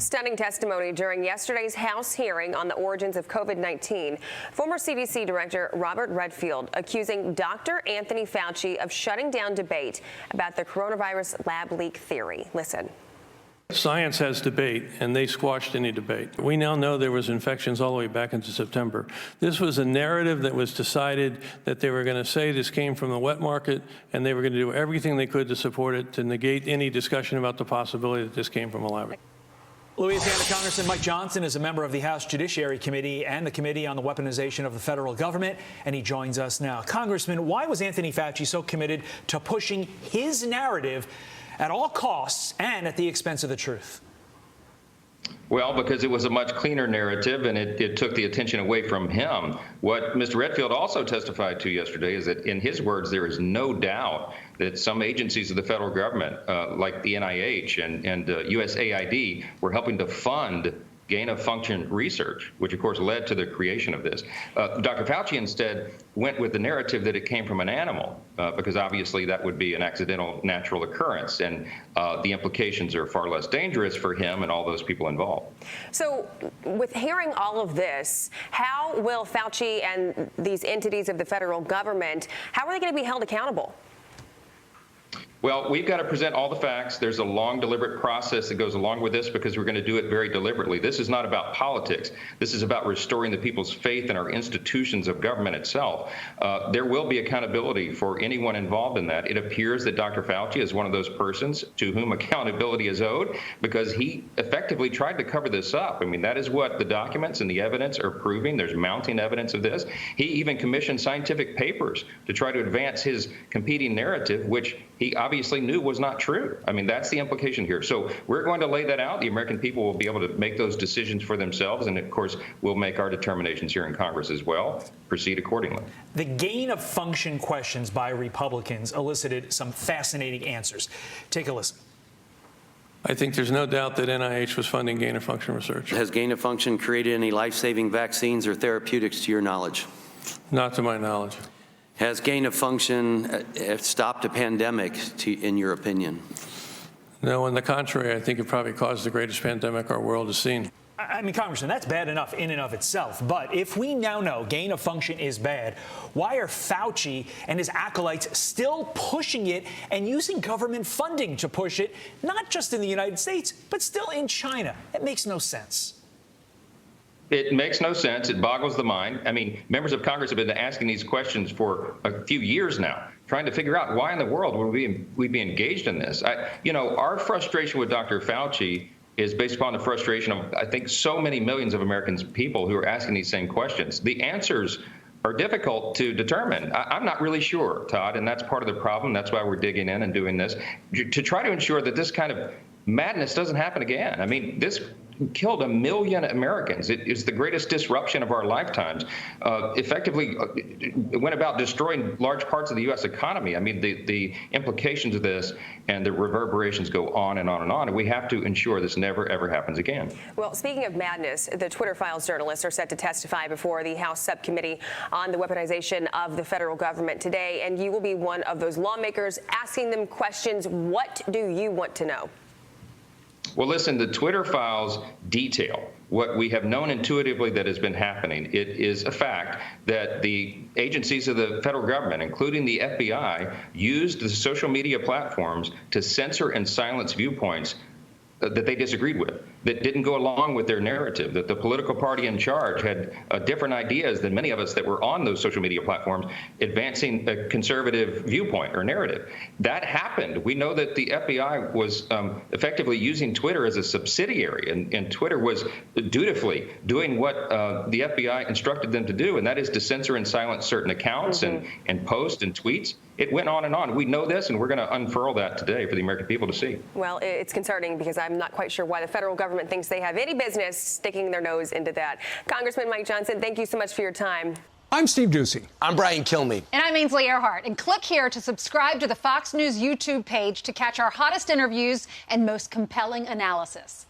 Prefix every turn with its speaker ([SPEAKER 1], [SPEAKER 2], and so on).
[SPEAKER 1] Stunning testimony during yesterday's House hearing on the origins of COVID-19. Former CDC Director Robert Redfield accusing Dr. Anthony Fauci of shutting down debate about the coronavirus lab leak theory. Listen.
[SPEAKER 2] Science has debate, and they squashed any debate. We now know there was infections all the way back into September. This was a narrative that was decided that they were going to say this came from the wet market, and they were going to do everything they could to support it, to negate any discussion about the possibility that this came from a lab.
[SPEAKER 3] Louisiana Congressman Mike Johnson is a member of the House Judiciary Committee and the Committee on the Weaponization of the Federal Government, and he joins us now. Congressman, why was Anthony Fauci so committed to pushing his narrative at all costs and at the expense of the truth?
[SPEAKER 4] Well, because it was a much cleaner narrative, and it took the attention away from him. What Mr. Redfield also testified to yesterday is that, in his words, there is no doubt that some agencies of the federal government, like the NIH and USAID, were helping to fund gain-of-function research, which, of course, led to the creation of this. Dr. Fauci instead went with the narrative that it came from an animal, because obviously that would be an accidental natural occurrence, and the implications are far less dangerous for him and all those people involved.
[SPEAKER 1] So with hearing all of this, how will Fauci and these entities of the federal government, how are they going to be held accountable?
[SPEAKER 4] Well, we've got to present all the facts. There's a long, deliberate process that goes along with this because we're going to do it very deliberately. This is not about politics. This is about restoring the people's faith in our institutions of government itself. There will be accountability for anyone involved in that. It appears that Dr. Fauci is one of those persons to whom accountability is owed because he effectively tried to cover this up. I mean, that is what the documents and the evidence are proving. There's mounting evidence of this. He even commissioned scientific papers to try to advance his competing narrative, which he obviously knew was not true. I mean, that's the implication here. So we're going to lay that out. The American people will be able to make those decisions for themselves. And of course, we'll make our determinations here in Congress as well, proceed accordingly.
[SPEAKER 3] The gain of function questions by Republicans elicited some fascinating answers. Take a listen.
[SPEAKER 2] I think there's no doubt that NIH was funding gain-of-function research.
[SPEAKER 5] Has gain-of-function created any life-saving vaccines or therapeutics to your knowledge?
[SPEAKER 2] Not to my knowledge.
[SPEAKER 5] Has gain-of-function stopped a pandemic, in your opinion?
[SPEAKER 2] No, on the contrary, I think it probably caused the greatest pandemic our world has seen.
[SPEAKER 3] I mean, Congressman, that's bad enough in and of itself. But if we now know gain-of-function is bad, why are Fauci and his acolytes still pushing it and using government funding to push it, not just in the United States, but still in China? It makes no sense.
[SPEAKER 4] It makes no sense. It boggles the mind. I mean, members of Congress have been asking these questions for a few years now, trying to figure out why in the world would we be engaged in this. Our frustration with Dr. Fauci is based upon the frustration of, I think, so many millions of Americans people who are asking these same questions. The answers are difficult to determine. I'm not really sure, Todd, and that's part of the problem. That's why we're digging in and doing this, to try to ensure that this kind of madness doesn't happen again. I mean, this killed 1 million Americans. It is the greatest disruption of our lifetimes. Effectively, it went about destroying large parts of the U.S. economy. I mean, the implications of this and the reverberations go on and on and on, and we have to ensure this never, ever happens again.
[SPEAKER 1] Well, speaking of madness, the Twitter Files journalists are set to testify before the House Subcommittee on the Weaponization of the Federal Government today, and you will be one of those lawmakers asking them questions. What do you want to know?
[SPEAKER 4] Well, listen, the Twitter Files detail what we have known intuitively that has been happening. It is a fact that the agencies of the federal government, including the FBI, used the social media platforms to censor and silence viewpoints that they disagreed with, that didn't go along with their narrative, that the political party in charge had different ideas than many of us that were on those social media platforms advancing a conservative viewpoint or narrative. That happened. We know that the FBI was effectively using Twitter as a subsidiary, and Twitter was dutifully doing what the FBI instructed them to do, and that is to censor and silence certain accounts and posts and tweets. It went on and on. We know this, and we're going to unfurl that today for the American people to see.
[SPEAKER 1] Well, it's concerning because I'm not quite sure why the federal government thinks they have any business sticking their nose into that. Congressman Mike Johnson, thank you so much for your time.
[SPEAKER 6] I'm Steve Doocy. I'm Brian Kilmeade.
[SPEAKER 7] And I'm Ainsley Earhart. And click here to subscribe to the Fox News YouTube page to catch our hottest interviews and most compelling analysis.